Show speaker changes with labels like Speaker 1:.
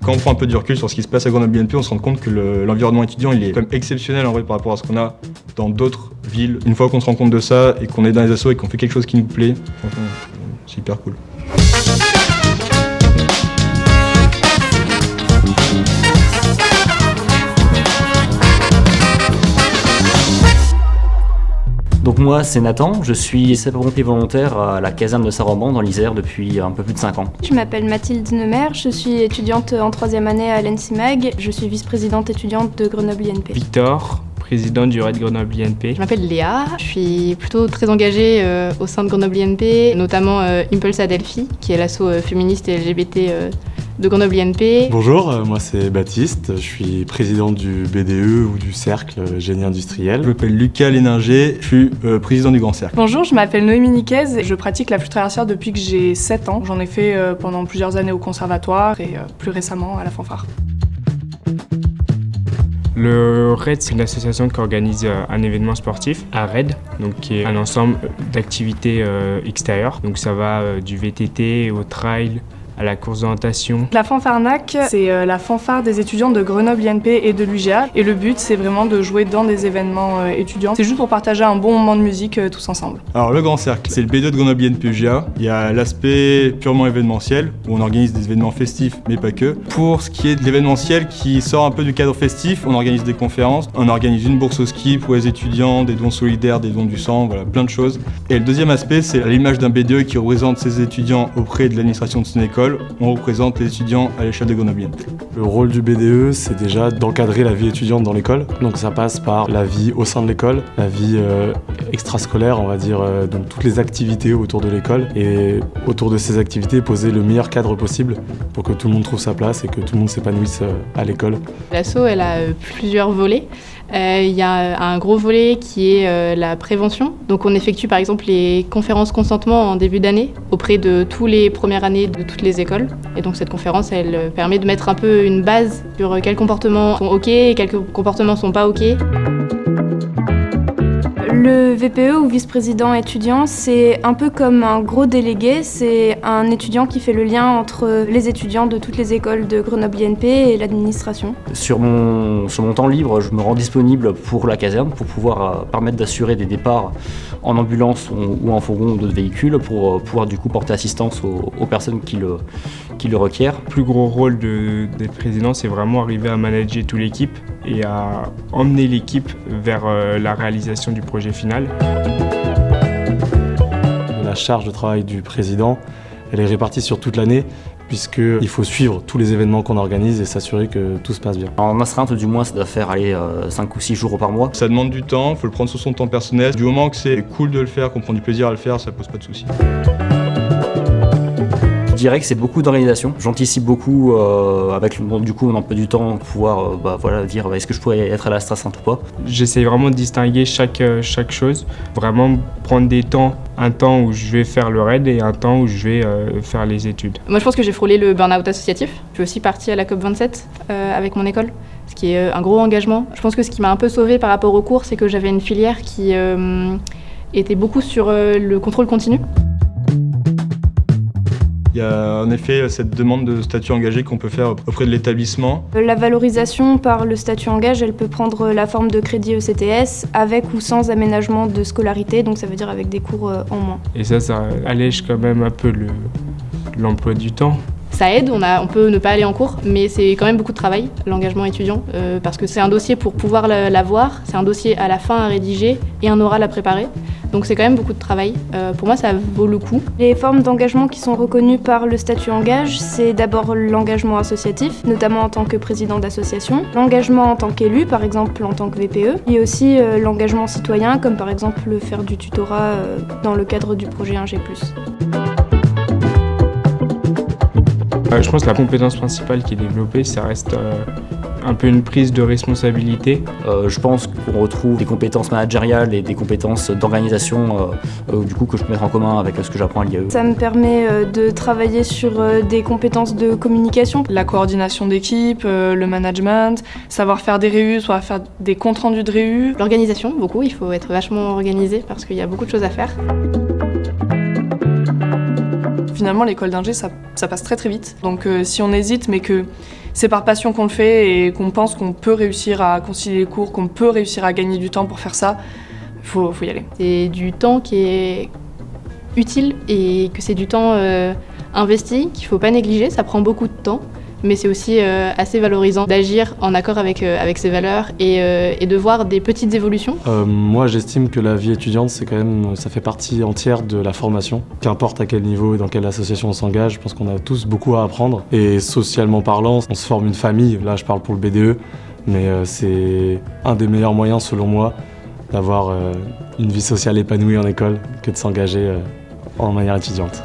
Speaker 1: Quand on prend un peu du recul sur ce qui se passe à Grenoble BNP, on se rend compte que l'environnement étudiant il est quand même exceptionnel en vrai par rapport à ce qu'on a dans d'autres villes. Une fois qu'on se rend compte de ça et qu'on est dans les assos et qu'on fait quelque chose qui nous plaît, franchement, c'est hyper cool.
Speaker 2: Donc moi c'est Nathan, je suis sapeur-pompier volontaire à la caserne de Saint-Romban dans l'Isère depuis un peu plus de 5 ans.
Speaker 3: Je m'appelle Mathilde Neumer, je suis étudiante en 3e année à l'ENSIMAG, je suis vice-présidente étudiante de Grenoble INP.
Speaker 4: Victor, président du RAID Grenoble INP.
Speaker 5: Je m'appelle Léa, je suis plutôt très engagée au sein de Grenoble INP, notamment Impulse Adelphi, qui est l'asso féministe et LGBT de Grenoble INP.
Speaker 6: Bonjour, moi c'est Baptiste, je suis président du BDE ou du Cercle Génie Industriel.
Speaker 1: Je m'appelle Lucas Léninger, je suis président du Grand Cercle.
Speaker 7: Bonjour, je m'appelle Noémie Niquez, je pratique la flûte traversière depuis que j'ai 7 ans. J'en ai fait pendant plusieurs années au conservatoire et plus récemment à la fanfare.
Speaker 4: Le RAID, c'est une association qui organise un événement sportif, un RAID, donc qui est un ensemble d'activités extérieures. Donc ça va du VTT au trail, à la course d'orientation.
Speaker 7: La fanfarnac, c'est la fanfare des étudiants de Grenoble INP et de l'UGA. Et le but, c'est vraiment de jouer dans des événements étudiants. C'est juste pour partager un bon moment de musique tous ensemble.
Speaker 1: Alors le Grand Cercle, c'est le B2 de Grenoble INP UGA. Il y a l'aspect purement événementiel, où on organise des événements festifs, mais pas que. Pour ce qui est de l'événementiel qui sort un peu du cadre festif, on organise des conférences, on organise une bourse au ski pour les étudiants, des dons solidaires, des dons du sang, voilà, plein de choses. Et le deuxième aspect, c'est l'image d'un B2 qui représente ses étudiants auprès de l'administration de son école. On représente les étudiants à l'échelle de Grenoble INP.
Speaker 6: Le rôle du BDE, c'est déjà d'encadrer la vie étudiante dans l'école. Donc ça passe par la vie au sein de l'école, la vie extrascolaire, on va dire, donc toutes les activités autour de l'école. Et autour de ces activités, poser le meilleur cadre possible pour que tout le monde trouve sa place et que tout le monde s'épanouisse à l'école.
Speaker 5: L'asso, elle a plusieurs volets. Il y a un gros volet qui est la prévention. Donc on effectue par exemple les conférences consentement en début d'année auprès de tous les premières années de toutes les écoles. Et donc cette conférence, elle permet de mettre un peu une base sur quels comportements sont OK et quels comportements sont pas OK.
Speaker 3: Le VPE ou vice-président étudiant, c'est un peu comme un gros délégué, c'est un étudiant qui fait le lien entre les étudiants de toutes les écoles de Grenoble INP et l'administration.
Speaker 2: Sur mon temps libre, je me rends disponible pour la caserne pour pouvoir permettre d'assurer des départs en ambulance ou en fourgon ou d'autres véhicules pour pouvoir du coup porter assistance aux personnes qui le requièrent.
Speaker 4: Le plus gros rôle des présidents, c'est vraiment arriver à manager toute l'équipe et à emmener l'équipe vers la réalisation du projet final.
Speaker 6: La charge de travail du président, elle est répartie sur toute l'année puisqu'il faut suivre tous les événements qu'on organise et s'assurer que tout se passe bien.
Speaker 2: En astreinte du mois, ça doit faire 5 ou 6 jours par mois.
Speaker 1: Ça demande du temps, il faut le prendre sur son temps personnel. Du moment que c'est cool de le faire, qu'on prend du plaisir à le faire, ça pose pas de soucis.
Speaker 2: Je dirais que c'est beaucoup d'organisation. J'anticipe beaucoup avec du coup mon emploi du temps pour pouvoir dire est-ce que je pourrais être à l'astreinte ou pas.
Speaker 4: J'essaye vraiment de distinguer chaque chose, vraiment prendre un temps où je vais faire le RAID et un temps où je vais faire les études.
Speaker 5: Moi je pense que j'ai frôlé le burn-out associatif. Je suis aussi partie à la COP27 avec mon école, ce qui est un gros engagement. Je pense que ce qui m'a un peu sauvée par rapport au cours, c'est que j'avais une filière qui était beaucoup sur le contrôle continu.
Speaker 1: Il y a en effet cette demande de statut engagé qu'on peut faire auprès de l'établissement.
Speaker 3: La valorisation par le statut engagé, elle peut prendre la forme de crédit ECTS avec ou sans aménagement de scolarité, donc ça veut dire avec des cours en moins.
Speaker 4: Et ça allège quand même un peu l'emploi du temps.
Speaker 5: Ça aide, on peut ne pas aller en cours, mais c'est quand même beaucoup de travail, l'engagement étudiant, parce que c'est un dossier pour pouvoir l'avoir, c'est un dossier à la fin à rédiger et un oral à préparer. Donc c'est quand même beaucoup de travail. Pour moi, ça vaut le coup.
Speaker 3: Les formes d'engagement qui sont reconnues par le statut engage, c'est d'abord l'engagement associatif, notamment en tant que président d'association, l'engagement en tant qu'élu, par exemple en tant que VPE, et aussi l'engagement citoyen, comme par exemple faire du tutorat dans le cadre du projet 1G+.
Speaker 4: Je pense que la compétence principale qui est développée, ça reste un peu une prise de responsabilité.
Speaker 2: Je pense qu'on retrouve des compétences managériales et des compétences d'organisation du coup que je peux mettre en commun avec ce que j'apprends à l'IAE.
Speaker 3: Ça me permet de travailler sur des compétences de communication.
Speaker 7: La coordination d'équipe, le management, savoir faire des réus, savoir faire des comptes rendus de réus.
Speaker 5: L'organisation, beaucoup, il faut être vachement organisé parce qu'il y a beaucoup de choses à faire.
Speaker 7: finalement l'école d'ingé ça passe très très vite. Donc si on hésite mais que c'est par passion qu'on le fait et qu'on pense qu'on peut réussir à concilier les cours, qu'on peut réussir à gagner du temps pour faire ça, faut y aller.
Speaker 5: C'est du temps qui est utile et que c'est du temps investi qu'il ne faut pas négliger, ça prend beaucoup de temps. Mais c'est aussi assez valorisant d'agir en accord avec ses valeurs et de voir des petites évolutions.
Speaker 6: Moi, j'estime que la vie étudiante, ça fait partie entière de la formation. Qu'importe à quel niveau et dans quelle association on s'engage, je pense qu'on a tous beaucoup à apprendre. Et socialement parlant, on se forme une famille. Là, je parle pour le BDE, mais c'est un des meilleurs moyens, selon moi, d'avoir une vie sociale épanouie en école que de s'engager en manière étudiante.